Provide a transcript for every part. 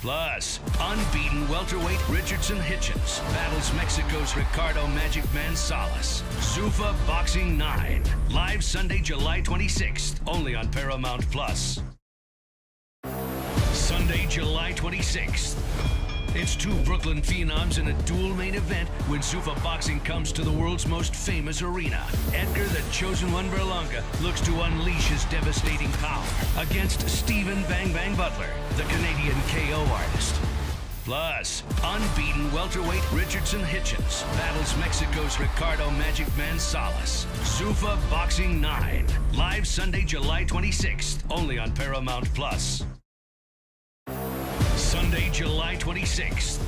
Plus, unbeaten welterweight Richardson Hitchens battles Mexico's Ricardo Magic Man Salas. Zuffa Boxing 9. Live Sunday, July 26th, only on Paramount Plus. Sunday, July 26th. It's two Brooklyn phenoms in a dual main event when Zuffa Boxing comes to the world's most famous arena. Edgar, the Chosen One Berlanga, looks to unleash his devastating power against Stephen Bang Bang Butler, the Canadian KO artist. Plus, unbeaten welterweight Richardson Hitchens battles Mexico's Ricardo Magic Man Salas. Zuffa Boxing 9. Live Sunday, July 26th, only on Paramount Plus. Sunday, July 26th.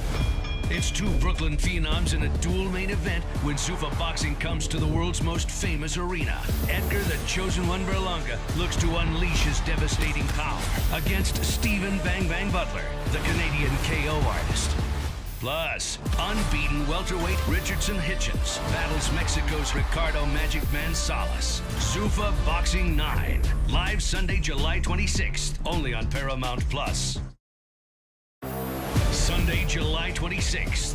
It's two Brooklyn phenoms in a dual main event when Zuffa Boxing comes to the world's most famous arena. Edgar, the Chosen One Berlanga, looks to unleash his devastating power against Stephen Bang Bang Butler, the Canadian KO artist. Plus, unbeaten welterweight Richardson Hitchens battles Mexico's Ricardo Magic Man Salas. Zuffa Boxing 9. Live Sunday, July 26th, only on Paramount Plus. Sunday, July 26th.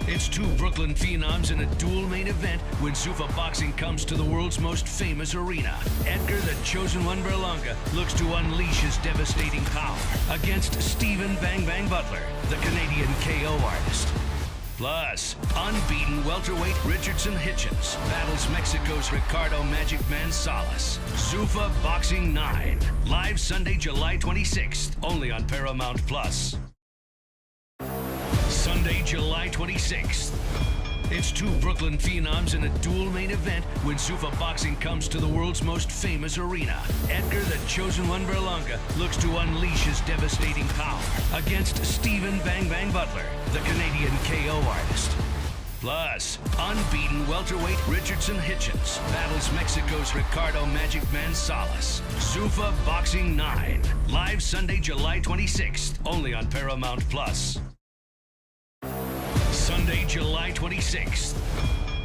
It's two Brooklyn phenoms in a dual main event when Zuffa Boxing comes to the world's most famous arena. Edgar, the Chosen One Berlanga, looks to unleash his devastating power against Stephen Bang Bang Butler, the Canadian KO artist. Plus, unbeaten welterweight Richardson Hitchens battles Mexico's Ricardo Magic Man Salas. Zuffa Boxing 9. Live Sunday, July 26th, only on Paramount Plus. Sunday, July 26th. It's two Brooklyn phenoms in a dual main event when Zuffa Boxing comes to the world's most famous arena. Edgar, the Chosen One Berlanga, looks to unleash his devastating power against Stephen Bang Bang Butler, the Canadian KO artist. Plus, unbeaten welterweight Richardson Hitchens battles Mexico's Ricardo Magic Man Salas. Zuffa Boxing 9. Live Sunday, July 26th, only on Paramount Plus. Sunday, July 26th.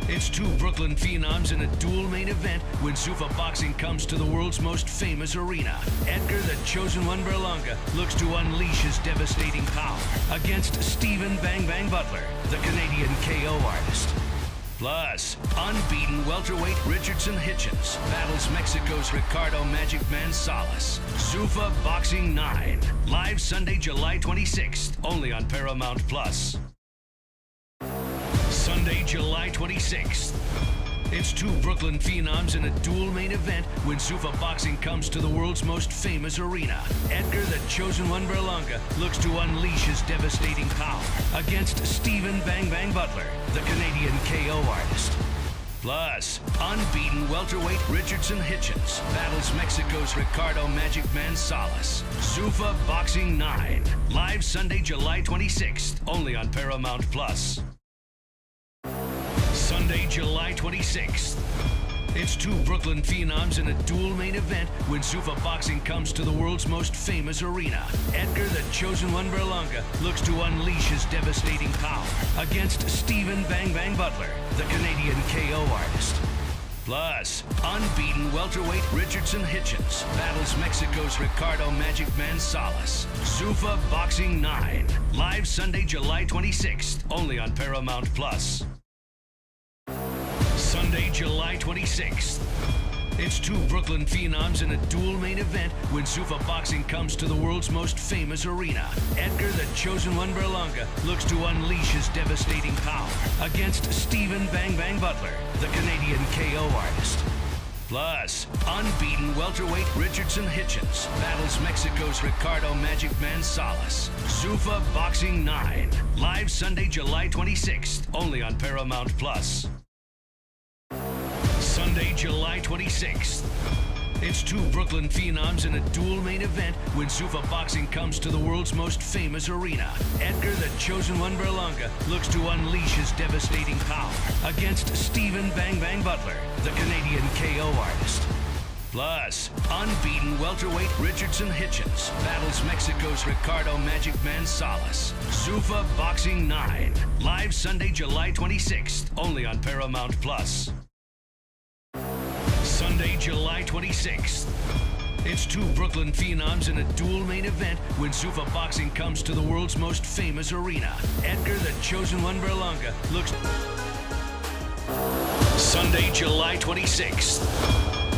It's two Brooklyn phenoms in a dual main event when Zuffa Boxing comes to the world's most famous arena. Edgar, the Chosen One Berlanga, looks to unleash his devastating power against Stephen Bang Bang Butler, the Canadian KO artist. Plus, unbeaten welterweight Richardson Hitchens battles Mexico's Ricardo Magic Man Salas. Zuffa Boxing 9. Live Sunday, July 26th, only on Paramount Plus. Sunday, July 26th. It's two Brooklyn phenoms in a dual main event when Zuffa Boxing comes to the world's most famous arena. Edgar, the Chosen One Berlanga, looks to unleash his devastating power against Stephen Bang Bang Butler, the Canadian KO artist. Plus, unbeaten welterweight Richardson Hitchens battles Mexico's Ricardo Magic Man Salas. Zuffa Boxing 9. Live Sunday, July 26th, only on Paramount Plus. Sunday, July 26th. It's two Brooklyn phenoms in a dual main event when Zuffa Boxing comes to the world's most famous arena. Edgar, the Chosen One Berlanga, looks to unleash his devastating power against Stephen Bang Bang Butler, the Canadian KO artist. Plus, unbeaten welterweight Richardson Hitchens battles Mexico's Ricardo Magic Man Salas. Zuffa Boxing 9. Live Sunday, July 26th, only on Paramount Plus. Sunday, July 26th. It's two Brooklyn phenoms in a dual main event when Zuffa Boxing comes to the world's most famous arena. Edgar, the Chosen One Berlanga, looks to unleash his devastating power against Stephen Bang Bang Butler, the Canadian KO artist. Plus, unbeaten welterweight Richardson Hitchens battles Mexico's Ricardo Magic Man Salas. Zuffa Boxing 9. Live Sunday, July 26th, only on Paramount Plus. Sunday, July 26th. It's two Brooklyn phenoms in a dual main event when Zuffa Boxing comes to the world's most famous arena. Edgar, the Chosen One Berlanga, looks to unleash his devastating power against Stephen Bang Bang Butler, the Canadian KO artist. Plus, unbeaten welterweight Richardson Hitchens battles Mexico's Ricardo Magic Man Salas. Zuffa Boxing 9. Live Sunday, July 26th, only on Paramount Plus. Sunday, July 26th. It's two Brooklyn phenoms in a dual main event when Zuffa Boxing comes to the world's most famous arena. Edgar the Chosen One Berlanga looks... Sunday, July 26th.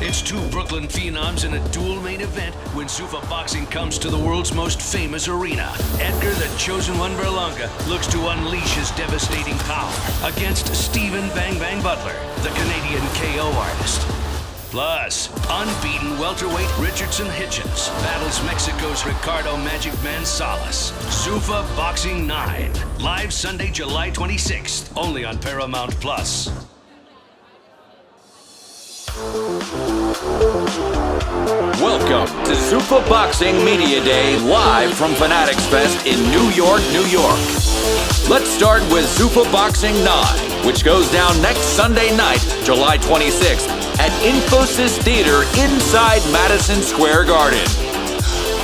It's two Brooklyn phenoms in a dual main event when Zuffa Boxing comes to the world's most famous arena. Edgar the Chosen One Berlanga looks to unleash his devastating power against Stephen Bang Bang Butler, the Canadian KO artist. Plus, unbeaten welterweight Richardson Hitchens battles Mexico's Ricardo Magic Man Salas. Zuffa Boxing 9, live Sunday, July 26th, only on Paramount Plus. Welcome to Zuffa Boxing Media Day, live from Fanatics Fest in New York, New York. Let's start with Zuffa Boxing 9, which goes down next Sunday night, July 26th, at Infosys Theater inside Madison Square Garden.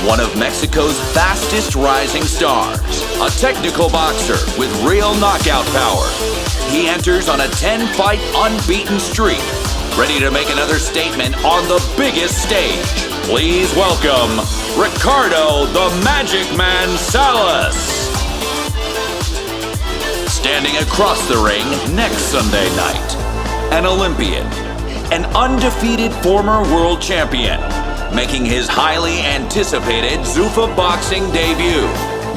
One of Mexico's fastest rising stars, a technical boxer with real knockout power. He enters on a 10-fight unbeaten streak, ready to make another statement on the biggest stage. Please welcome Ricardo the Magic Man Salas. Standing across the ring next Sunday night, an Olympian, an undefeated former world champion, making his highly anticipated Zuffa Boxing debut.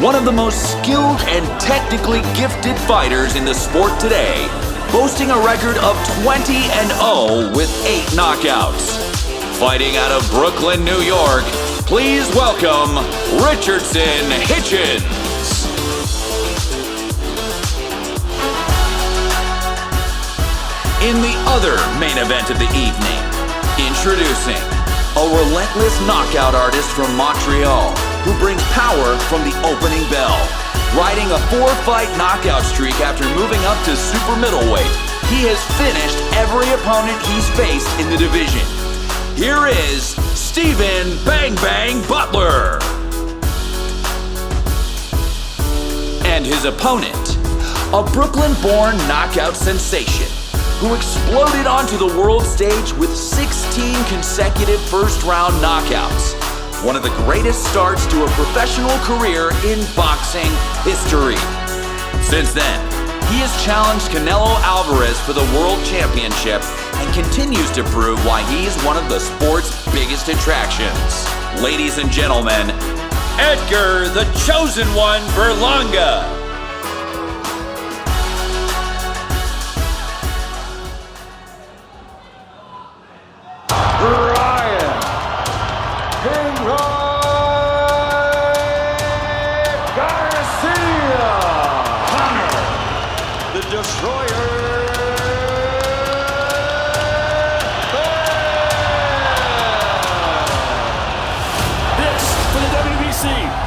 One of the most skilled and technically gifted fighters in the sport today, boasting a record of 20-0 with 8 knockouts. Fighting out of Brooklyn, New York, please welcome Richardson Hitchens. In the other main event of the evening, introducing a relentless knockout artist from Montreal who brings power from the opening bell. Riding a 4-fight knockout streak after moving up to super middleweight, he has finished every opponent he's faced in the division. Here is Stephen Bang Bang Butler. And his opponent, a Brooklyn-born knockout sensation who exploded onto the world stage with 16 consecutive first-round knockouts. One of the greatest starts to a professional career in boxing history. Since then, he has challenged Canelo Alvarez for the World Championship and continues to prove why he's one of the sport's biggest attractions. Ladies and gentlemen, Edgar the Chosen One Berlanga.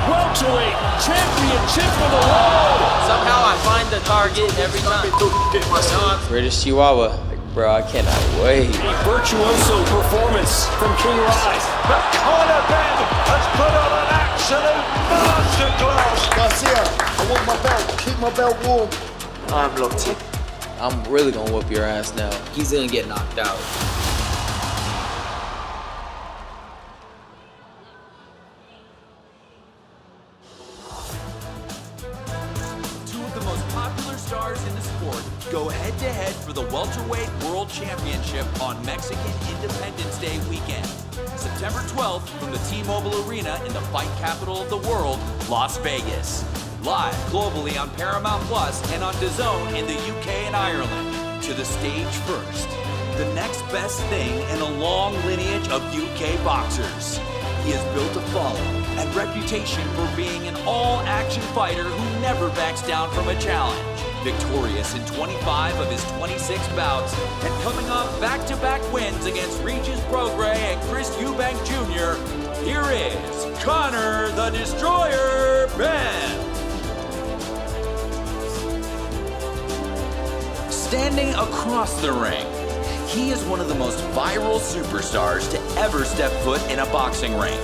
Welterweight championship for the world. Somehow I find the target every time. British Chihuahua. Bro, I cannot wait. A virtuoso performance from King Rise. The corner bend has put on an absolute masterclass. Garcia, I want my belt. Keep my belt warm. I'm locked in. I'm really gonna whoop your ass now. He's gonna get knocked out. Stars in the sport go head-to-head for the Welterweight World Championship on Mexican Independence Day weekend. September 12th from the T-Mobile Arena in the fight capital of the world, Las Vegas. Live globally on Paramount Plus and on DAZN in the UK and Ireland. To the stage first. The next best thing in a long lineage of UK boxers. He has built a following and reputation for being an all-action fighter who never backs down from a challenge. Victorious in 25 of his 26 bouts and coming off back-to-back wins against Regis Prograis and Chris Eubank Jr., here is Connor the Destroyer Benn. Standing across the ring, he is one of the most viral superstars to ever step foot in a boxing ring,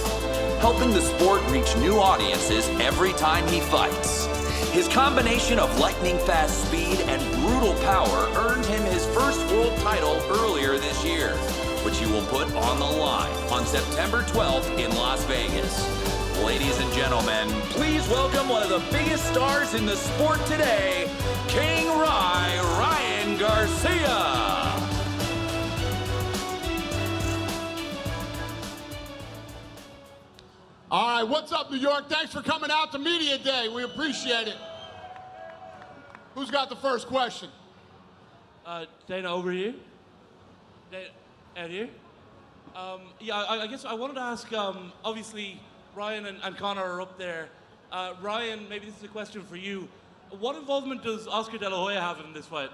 helping the sport reach new audiences every time he fights. His combination of lightning-fast speed and brutal power earned him his first world title earlier this year. which you will put on the line on September 12th in Las Vegas. Ladies and gentlemen, please welcome one of the biggest stars in the sport today, King Ryan Garcia. All right, what's up, New York? Thanks for coming out to Media Day. We appreciate it. Who's got the first question? Dana, over here. Out here. Yeah, I guess I wanted to ask, obviously, Ryan and Conor are up there. Ryan, maybe this is a question for you. What involvement does Oscar De La Hoya have in this fight?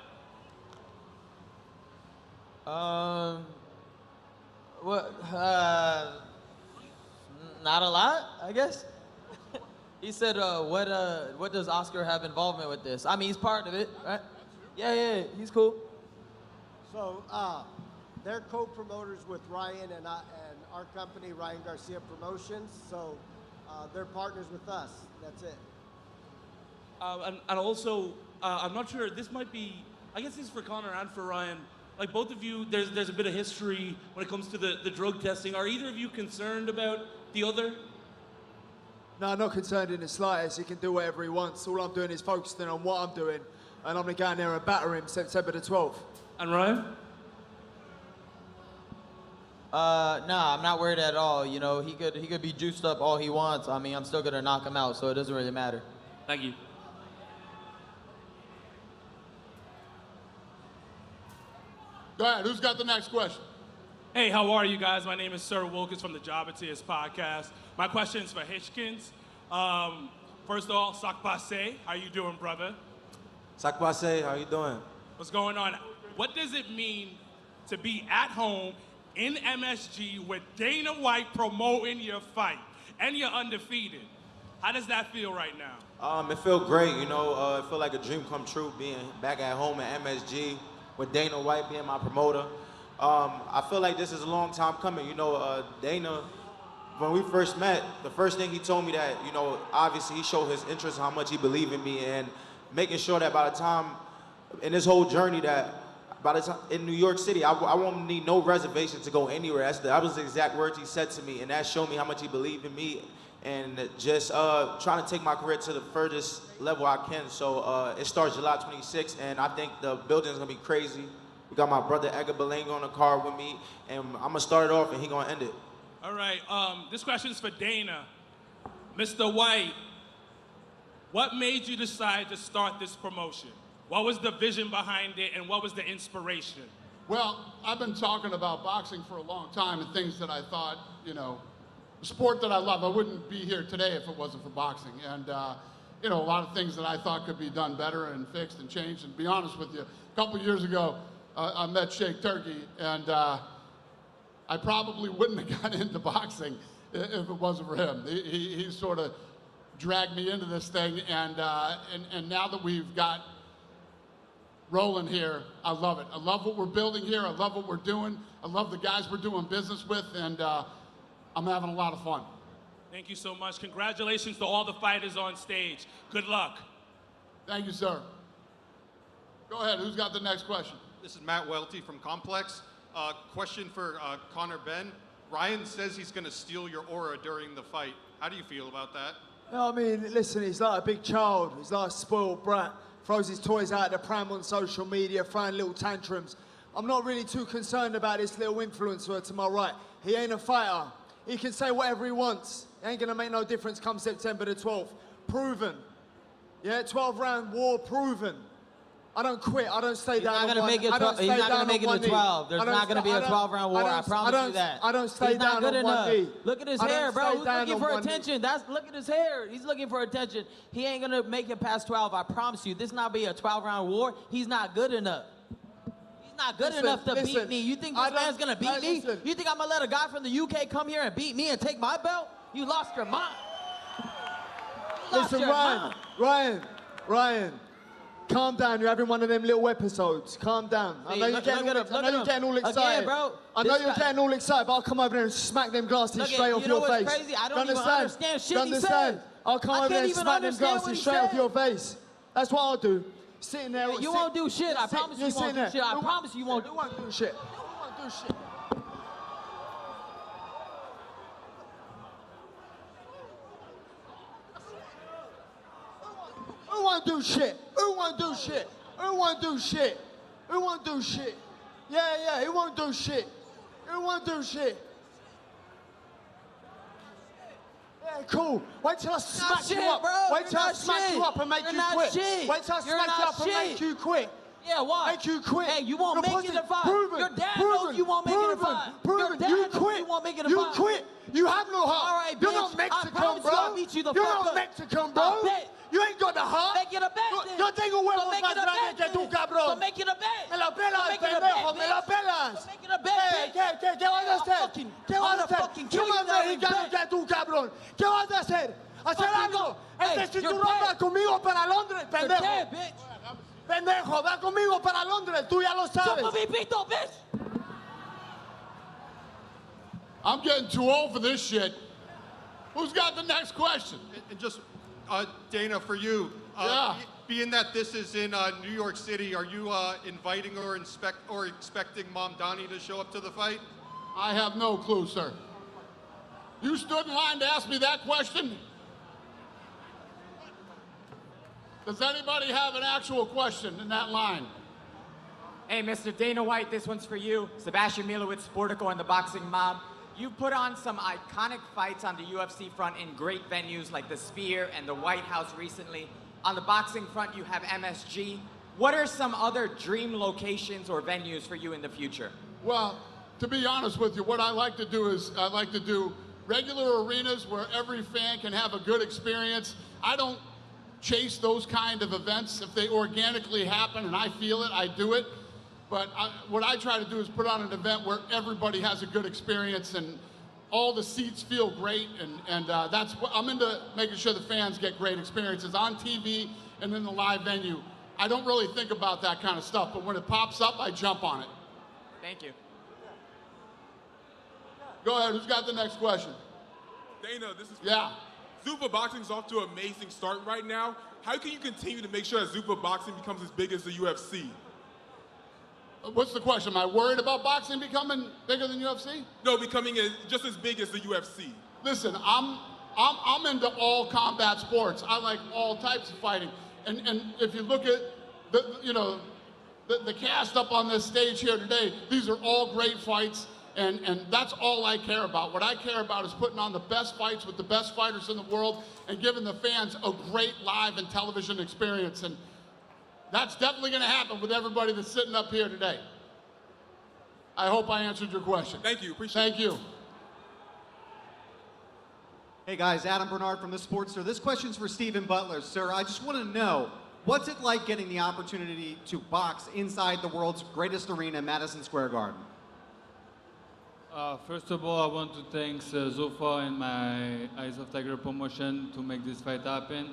Not a lot, I guess. He said, what does Oscar have involvement with this? I mean, he's part of it, right? Yeah, he's cool. So, they're co-promoters with Ryan and our company, Ryan Garcia Promotions. So, they're partners with us. That's it. And also, I'm not sure, this might be, I guess this is for Conor and for Ryan. Like both of you, there's a bit of history when it comes to the drug testing. Are either of you concerned about the other? No, I'm not concerned in the slightest. He can do whatever he wants. All I'm doing is focusing on what I'm doing. And I'm going to go in there and batter him September the 12th. And Ryan? Nah, I'm not worried at all. You know, he could be juiced up all he wants. I mean, I'm still going to knock him out, so it doesn't really matter. Thank you. Go ahead, who's got the next question? Hey, how are you guys? My name is Sir Wilkins from the Jobatiers podcast. My question is for Hitchkins. First of all, Sak Passe, how you doing, brother? Sak Passe, how you doing? What's going on? What does it mean to be at home in MSG with Dana White promoting your fight and you're undefeated? How does that feel right now? It feels great, you know. It feels like a dream come true being back at home at MSG with Dana White being my promoter. I feel like this is a long time coming. You know, Dana, when we first met, the first thing he told me that, you know, obviously he showed his interest in how much he believed in me and making sure that by the time in this whole journey that by the time in New York City, I won't need no reservation to go anywhere. That was the exact words he said to me, and that showed me how much he believed in me and just trying to take my career to the furthest level I can. So it starts July 26th, and I think the building's gonna be crazy. We got my brother Edgar Belenga on the card with me, and I'm gonna start it off, and he gonna end it. All right, this question is for Dana. Mr. White, what made you decide to start this promotion? What was the vision behind it, and what was the inspiration? Well, I've been talking about boxing for a long time and things that I thought, you know, the sport that I love. I wouldn't be here today if it wasn't for boxing. And, you know, a lot of things that I thought could be done better and fixed and changed. And to be honest with you, a couple of years ago, I met Shake Turkey, and I probably wouldn't have gotten into boxing if it wasn't for him. He sort of dragged me into this thing, and now that we've got rolling here, I love it. I love what we're building here. I love what we're doing. I love the guys we're doing business with, and I'm having a lot of fun. Thank you so much. Congratulations to all the fighters on stage. Good luck. Thank you, sir. Go ahead, who's got the next question? This is Matt Welty from Complex. Question for Conor Ben. Ryan says he's going to steal your aura during the fight. How do you feel about that? No, I mean, listen, he's like a big child. He's like a spoiled brat. Throws his toys out of the pram on social media, throwing little tantrums. I'm not really too concerned about this little influencer to my right. He ain't a fighter. He can say whatever he wants. It ain't gonna make no difference come September the 12th. Proven. Yeah, 12-round war, proven. I don't quit. I don't stay down on one knee. He's not gonna make it to 12. There's not gonna be a 12-round war. I promise you that. I don't stay down on one knee. Look at his hair, bro. He's looking for attention. Look at his hair. He's looking for attention. He ain't gonna make it past 12. I promise you. This not be a 12-round war. He's not good enough. He's not good enough to beat me. You think this man's gonna beat me? You think I'm gonna let a guy from the UK come here and beat me and take my belt? You lost your mind. Listen, Ryan. Calm down, you're having one of them little episodes. Calm down. I know you're getting all excited. Again, bro, I know you're getting all excited, but I'll come over there and smack them glasses straight off your face. Crazy? I don't even understand shit he said. I'll come over there and smack them glasses straight off your face. That's what I'll do. Sitting there. You won't do shit. I promise you won't do shit. I promise you won't. You won't do shit. You won't do shit. won't do shit? Who won't do shit? Who won't do shit? Who won't do shit? Yeah, who won't do shit? Who won't do shit? Yeah, cool. Wait till I smack you up. Wait till I smack you up and make you quit. Wait till I smack you up and make you quit. Yeah, why? Make you quit. Hey, you won't make it a fight. Your dad knows you won't make it a fight. Proven. You quit. You won't make it a You fight. quit. You have no heart. All right, You're bitch. not Mexican, I bro. I'll beat you the You're fuck not up. Mexican, bro. I bet. You ain't got the heart. Make it a bet then. Yo tengo huevos make más it a grandes bet que tú, then. cabrón. So make it a bet. Me la pelas, Make it a pendejo. bet, Me la bitch. pelas. So make it a bet, bitch. ¿Qué vas a hacer? ¿Qué vas a hacer? fucking ¿Qué kill you más now, mexicano you que tú, cabrón? ¿Qué vas a hacer? ¿Hacer Fucking algo? go. Hey, Si you're tú no vas dead. conmigo para Londres, You're pendejo. dead, bitch. Pendejo, va conmigo para Londres. Tú ya lo sabes. Chupa mi pito, bitch. I'm getting too old for this shit. Who's got the next question? And just, Dana, for you, Yeah. being that this is in New York City, are you inviting or expecting Mom Donnie to show up to the fight? I have no clue, sir. You stood in line to ask me that question? Does anybody have an actual question in that line? Hey, Mr. Dana White, this one's for you. Sebastian Milowitz, Sportico, and the Boxing Mob. You put on some iconic fights on the UFC front in great venues like the Sphere and the White House recently. On the boxing front, you have MSG. What are some other dream locations or venues for you in the future? Well, to be honest with you, what I like to do is I like to do regular arenas where every fan can have a good experience. I don't chase those kind of events. If they organically happen and I feel it, I do it. But what I try to do is put on an event where everybody has a good experience and all the seats feel great, and that's what I'm into, making sure the fans get great experiences on TV and in the live venue. I don't really think about that kind of stuff, but when it pops up, I jump on it. Thank you. Go ahead, who's got the next question? Dana, this is Yeah. Zuffa Boxing's off to an amazing start right now. How can you continue to make sure that Zuffa Boxing becomes as big as the UFC? What's the question? Am I worried about boxing becoming bigger than UFC? No, becoming just as big as the UFC. Listen, I'm into all combat sports. I like all types of fighting. And if you look at the cast up on this stage here today, these are all great fights, and that's all I care about. What I care about is putting on the best fights with the best fighters in the world and giving the fans a great live and television experience. And that's definitely going to happen with everybody that's sitting up here today. I hope I answered your question. Thank you. Appreciate it. Thank you. Hey guys, Adam Bernard from The Sportster. This question's for Stephen Butler. Sir, I just want to know, what's it like getting the opportunity to box inside the world's greatest arena, Madison Square Garden? First of all, I want to thank Zuffa and my Eyes of Tiger promotion to make this fight happen.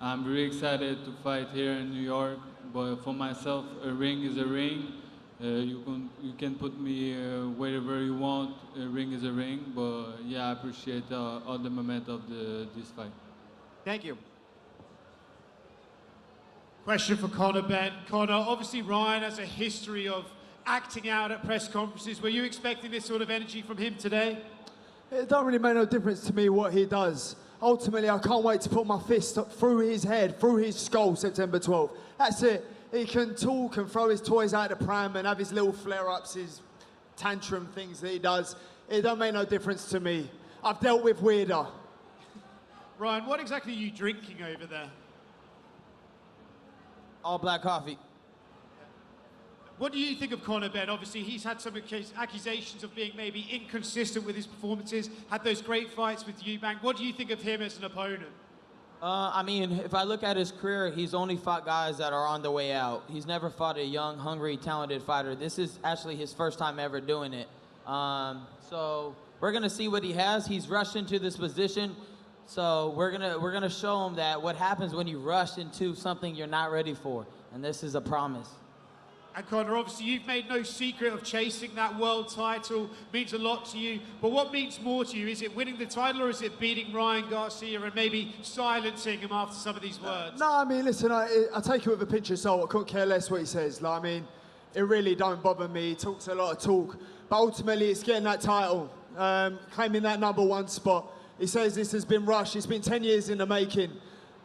I'm really excited to fight here in New York, but for myself, a ring is a ring. You can put me wherever you want. A ring is a ring, but yeah, I appreciate all the momentum of this fight. Thank you. Question for Conor Ben. Conor, obviously Ryan has a history of acting out at press conferences. Were you expecting this sort of energy from him today? It don't really make no difference to me what he does. Ultimately, I can't wait to put my fist up through his head, through his skull, September 12th. That's it. He can talk and throw his toys out the pram and have his little flare-ups, his tantrum things that he does. It don't make no difference to me. I've dealt with weirder. Ryan, what exactly are you drinking over there? All black coffee. What do you think of Conor Ben? Obviously, he's had some accusations of being maybe inconsistent with his performances, had those great fights with Eubank. What do you think of him as an opponent? I mean, if I look at his career, he's only fought guys that are on the way out. He's never fought a young, hungry, talented fighter. This is actually his first time ever doing it. So we're gonna see what he has. He's rushed into this position. So we're gonna show him that what happens when you rush into something you're not ready for. And this is a promise. And Conor, obviously you've made no secret of chasing that world title, means a lot to you, but what means more to you? Is it winning the title or is it beating Ryan Garcia and maybe silencing him after some of these words? No, I mean, listen, I take it with a pinch of salt. I couldn't care less what he says. Like, I mean, it really don't bother me. He talks a lot of talk, but ultimately it's getting that title, claiming that #1 spot. He says this has been rushed. It's been 10 years in the making.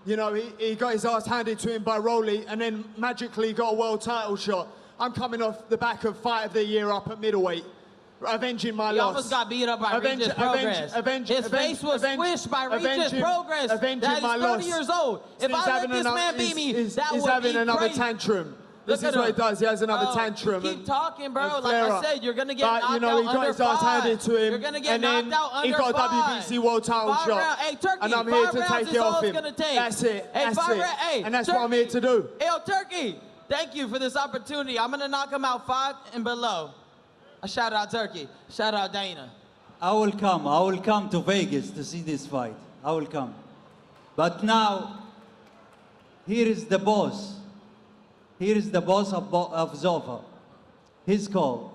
You know, he got his ass handed to him by Rolly and then magically got a world title shot. I'm coming off the back of Fight of the Year up at middleweight, avenging my He loss. almost got beat up by Regis Progress. His face was squished by Regis Progress. Avenging That my is loss. 30 years old. If I let this man beat me, that he's would having be another crazy. tantrum. This Look is at what he him. does. He has another Oh, tantrum. Keep talking, bro. and Like I flare up. said, you're gonna get But, knocked you know, out he got under his ass 5. handed to him, You're gonna get and then knocked out he under got a 5. WBC world title 5 shot. round. Hey, Turkey, And I'm 5 here to rounds take is it all off it's him. gonna take. That's it. Hey, That's 5 it. round- hey, And that's what I'm here to do. Hey, yo, Turkey, thank you for this opportunity. I'm gonna knock him out 5 and below. A shout out Turkey. Shout out Dana. I will come. I will come to Vegas to see this fight. I will come. But now, here is the boss. Here is the boss of Zuffa. His call.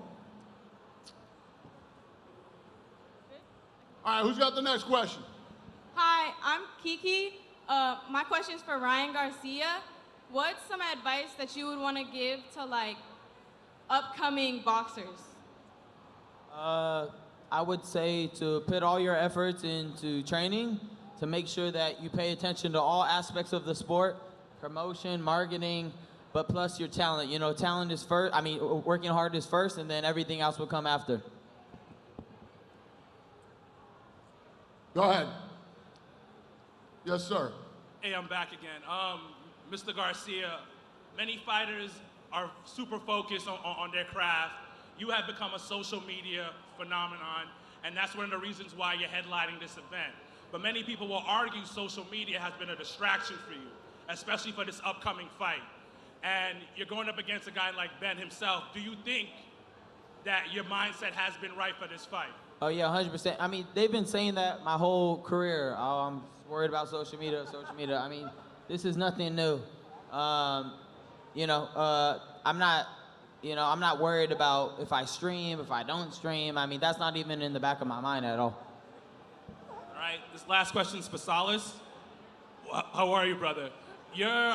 All right, who's got the next question? Hi, I'm Kiki. My question's for Ryan Garcia. What's some advice that you would want to give to like upcoming boxers? I would say to put all your efforts into training, to make sure that you pay attention to all aspects of the sport, promotion, marketing, but plus your talent. You know, talent is first. I mean, working hard is first, and then everything else will come after. Go ahead. Yes, sir. Hey, I'm back again. Mr. Garcia, many fighters are super focused on their craft. You have become a social media phenomenon, and that's one of the reasons why you're headlining this event. But many people will argue social media has been a distraction for you, especially for this upcoming fight. And you're going up against a guy like Ben himself. Do you think that your mindset has been right for this fight? Oh yeah, 100%. I mean, they've been saying that my whole career. Oh, I'm worried about social media. I mean, this is nothing new. You know, I'm not worried about if I stream, if I don't stream. I mean, that's not even in the back of my mind at all. All right, this last question's for Salas. How are you, brother? You're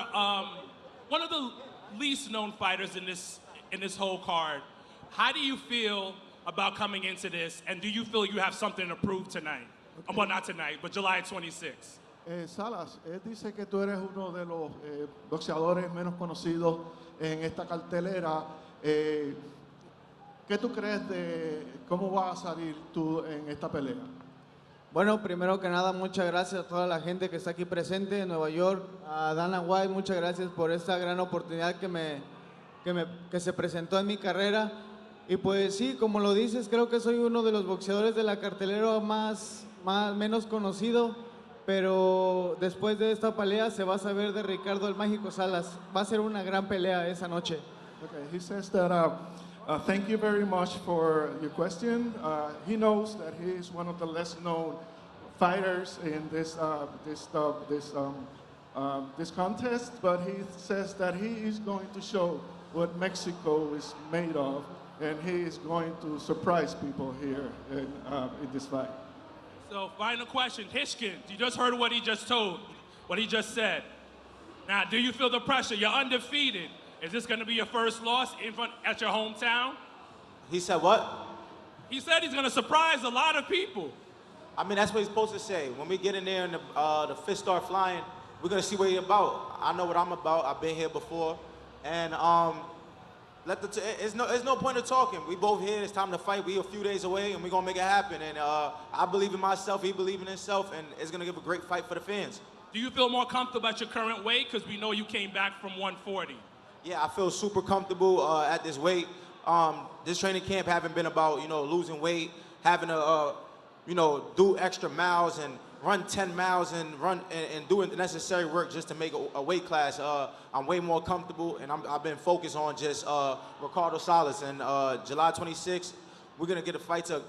one of the least known fighters in this whole card. How do you feel about coming into this, and do you feel you have something to prove tonight? Well, not tonight, but July 26th. Salas, él dice que tú eres uno de los boxeadores menos conocidos en esta cartelera. ¿Qué tú crees de cómo va a salir tú en esta pelea? Bueno, primero que nada, muchas gracias a toda la gente que está aquí presente en Nueva York. A Dana White, muchas gracias por esta gran oportunidad que se presentó en mi carrera. Y pues sí, como lo dices, creo que soy uno de los boxeadores de la cartelera menos conocido, pero después de esta pelea se va a saber de Ricardo el Mágico Salas. Va a ser una gran pelea esa noche. Okay, he says that thank you very much for your question. He knows that he is one of the less known fighters in this contest, but he says that he is going to show what Mexico is made of, and he is going to surprise people here in this fight. So, final question, Hishkin, you just heard what he just said. Now, do you feel the pressure? You're undefeated. Is this going to be your first loss at your hometown? He said what? He said he's going to surprise a lot of people. I mean, that's what he's supposed to say. When we get in there and the fists start flying, we're going to see what he's about. I know what I'm about. I've been here before. And there's no point in talking. We both here. It's time to fight. We're a few days away, and we're going to make it happen. And I believe in myself. He believes in himself. And it's going to give a great fight for the fans. Do you feel more comfortable at your current weight? Because we know you came back from 140. Yeah, I feel super comfortable at this weight. This training camp haven't been about, losing weight, having to, do extra miles and run 10 miles and doing the necessary work just to make a weight class. I'm way more comfortable, and I've been focused on just Ricardo Salas. And July 26th, we're gonna get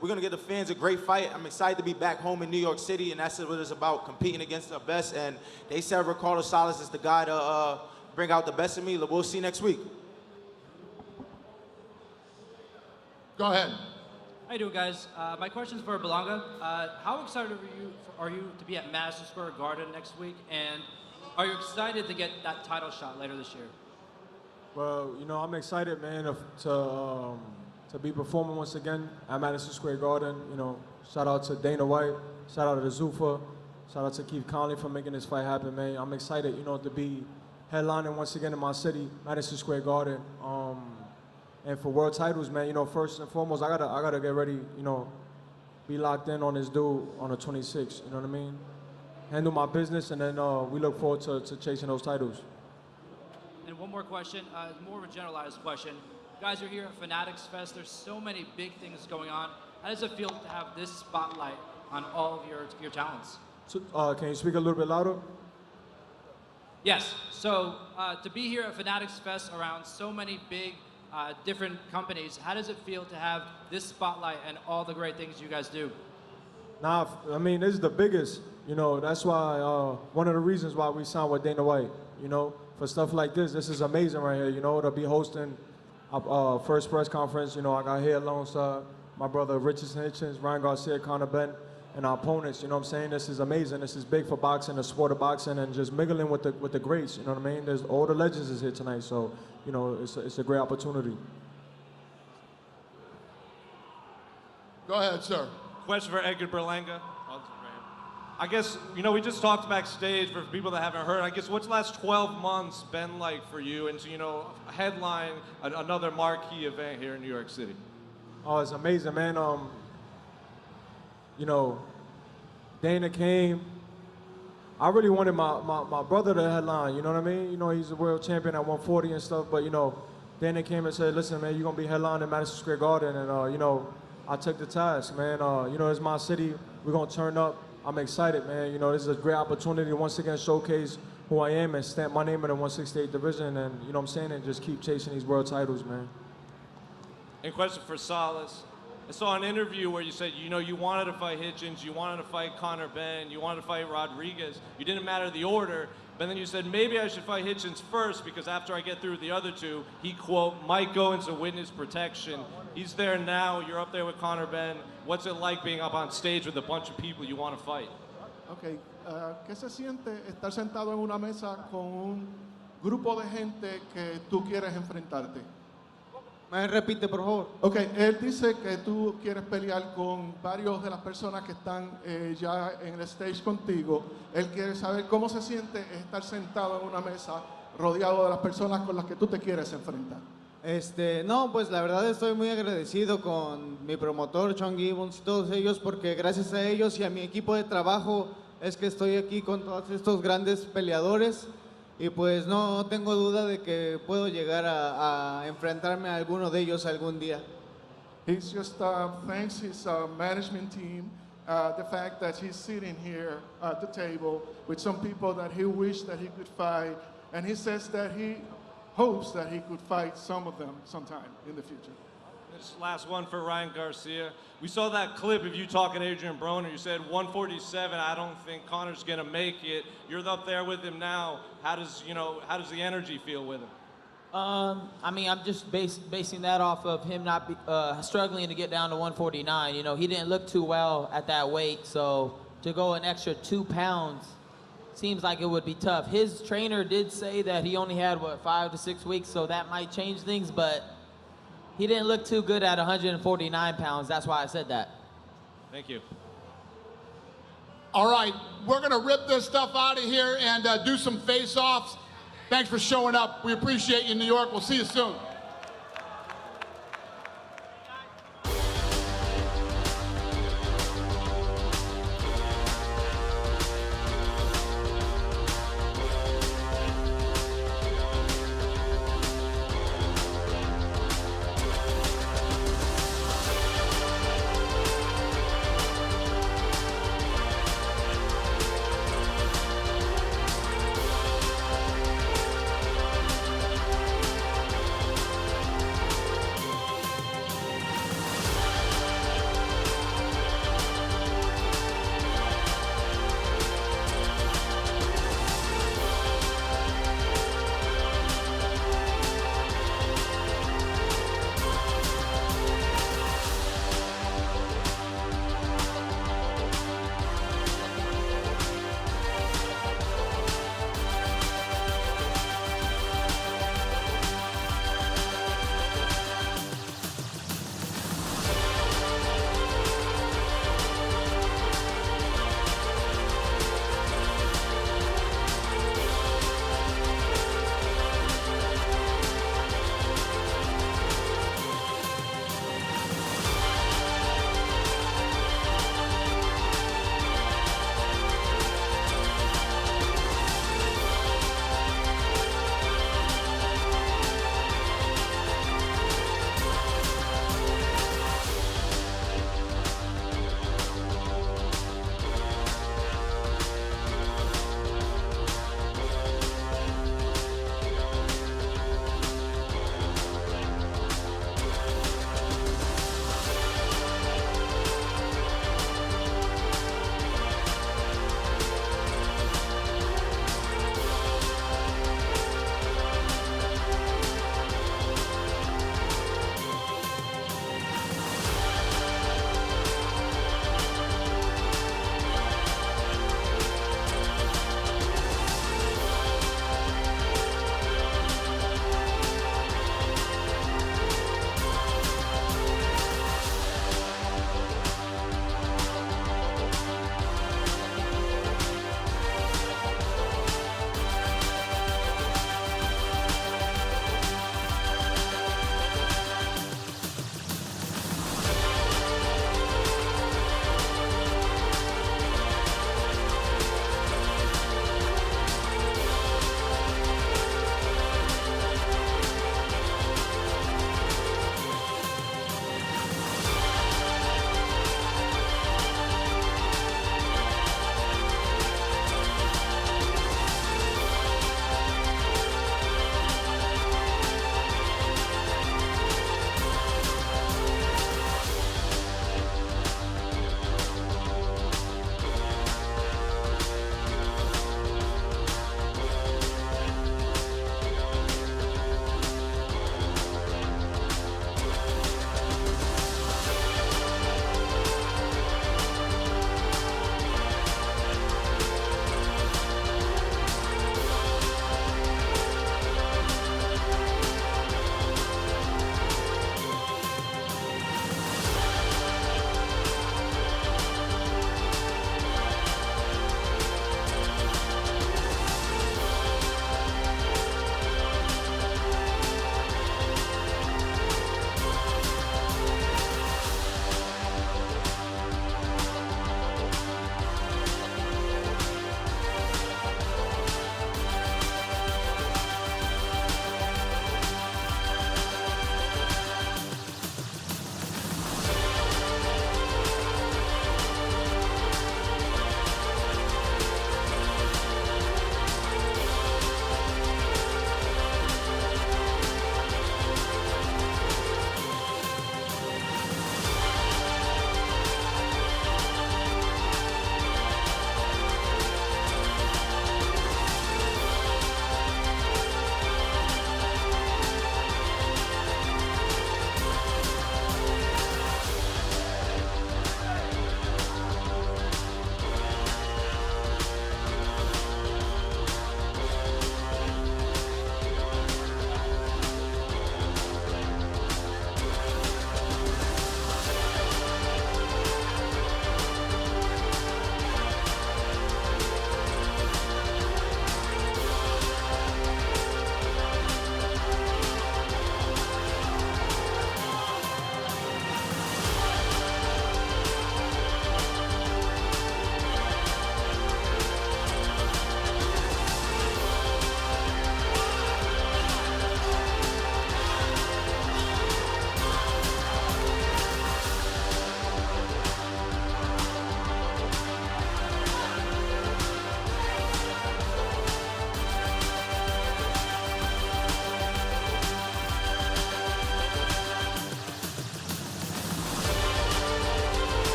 we're gonna get the fans a great fight. I'm excited to be back home in New York City, and that's what it's about, competing against the best. And they said Ricardo Salas is the guy to bring out the best of me. We'll see next week. Go ahead. How you doing, guys? My question's for Belonga. How excited are you to be at Madison Square Garden next week? And are you excited to get that title shot later this year? Well, I'm excited, man, to be performing once again at Madison Square Garden. Shout out to Dana White, shout out to Zuffa, Shout out to Keith Conley for making this fight happen, man. I'm excited, to be headlining once again in my city, Madison Square Garden. And for world titles, man, first and foremost, I gotta get ready, be locked in on this dude on the 26th, you know what I mean? Handle my business, and then we look forward to chasing those titles. And one more question, more of a generalized question. You guys are here at Fanatics Fest. There's so many big things going on. How does it feel to have this spotlight on all of your talents? So, can you speak a little bit louder? Yes. So to be here at Fanatics Fest around so many big, different companies, how does it feel to have this spotlight and all the great things you guys do? Nah, I mean, this is the biggest. That's why one of the reasons why we signed with Dana White. For stuff like this is amazing right here. To be hosting our first press conference. I got here alongside my brother Richardson Hitchens, Ryan Garcia, Conor Ben, and our opponents. You know what I'm saying? This is amazing. This is big for boxing, the sport of boxing, and just mingling with the greats. You know what I mean? There's all the legends is here tonight. So it's a great opportunity. Go ahead, sir. Question for Edgar Berlanga. I guess, we just talked backstage for people that haven't heard. I guess what's the last 12 months been like for you and to, headline another marquee event here in New York City? Oh, it's amazing, man. Dana came. I really wanted my brother to headline, you know what I mean? He's a world champion at 140 and stuff, but, Dana came and said, listen, man, you're going to be headlining in Madison Square Garden, and, I took the task, man. It's my city. We're going to turn up. I'm excited, man. This is a great opportunity to once again showcase who I am and stamp my name in the 168 division, and, you know what I'm saying, and just keep chasing these world titles, man. And question for Salas. I saw an interview where you said, you wanted to fight Hitchens, you wanted to fight Conor Ben, you wanted to fight Rodriguez. You didn't matter the order, but then you said, maybe I should fight Hitchens first because after I get through with the other two, he, quote, might go into witness protection. He's there now, you're up there with Conor Ben. What's it like being up on stage with a bunch of people you want to fight? Okay, ¿qué se siente estar sentado en una mesa con un grupo de gente que tú quieres enfrentarte? Me repite, por favor. Ok, él dice que tú quieres pelear con varios de las personas que están ya en el stage contigo. Él quiere saber cómo se siente estar sentado en una mesa rodeado de las personas con las que tú te quieres enfrentar. No, pues la verdad estoy muy agradecido con mi promotor, Sean Gibbons, y todos ellos, porque gracias a ellos y a mi equipo de trabajo es que estoy aquí con todos estos grandes peleadores. Y pues no tengo duda de que puedo llegar a enfrentarme a alguno de ellos algún día. He's just thanks his management team, the fact that he's sitting here at the table with some people that he wished that he could fight, and he says that he hopes that he could fight some of them sometime in the future. This last one for Ryan Garcia. We saw that clip of you talking to Adrian Broner. You said 147, I don't think Conor's gonna make it. You're up there with him now. How does the energy feel with him? I mean, I'm just basing that off of him not struggling to get down to 149. He didn't look too well at that weight, so to go an extra 2 pounds seems like it would be tough. His trainer did say that he only had, 5 to 6 weeks, so that might change things, but he didn't look too good at 149 pounds. That's why I said that. Thank you. All right, we're going to rip this stuff out of here and do some face-offs. Thanks for showing up. We appreciate you in New York. We'll see you soon.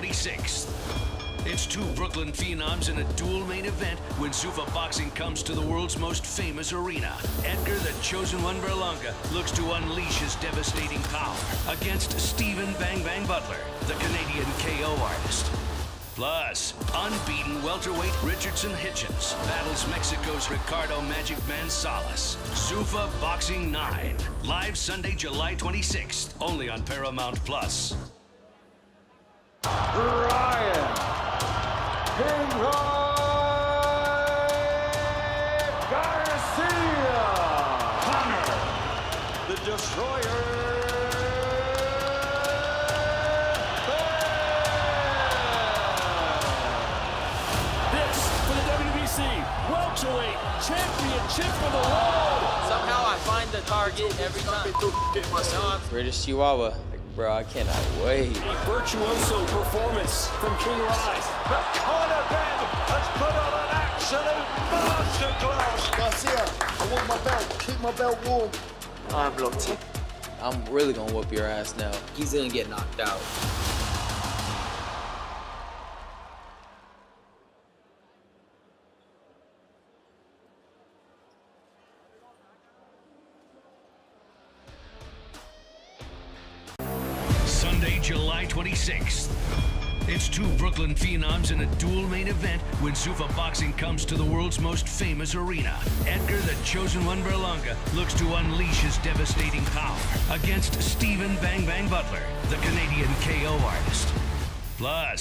26th. It's two Brooklyn phenoms in a dual main event when Zuffa Boxing comes to the world's most famous arena. Edgar the Chosen One Berlanga looks to unleash his devastating power against Stephen Bang Bang Butler, the Canadian KO artist. Plus, unbeaten welterweight Richardson Hitchens battles Mexico's Ricardo Magic Man Salas. Zuffa Boxing 9, live Sunday, July 26th, only on Paramount Plus. Ryan Garcia, Connor, the Destroyer. This for the WBC Welterweight Championship for the world. Somehow I find the target every time. British Chihuahua. Bro, I cannot wait. A virtuoso performance from King Rise. The corner bend has put on an absolute masterclass. Garcia, I want my belt. Keep my belt warm. I'm blocked in. I'm really gonna whoop your ass now. He's gonna get knocked out. Sunday, July 26th. It's two Brooklyn phenoms in a dual main event when Zuffa Boxing comes to the world's most famous arena. Edgar the Chosen One Berlanga looks to unleash his devastating power against Stephen Bang Bang Butler, the Canadian KO artist. Plus,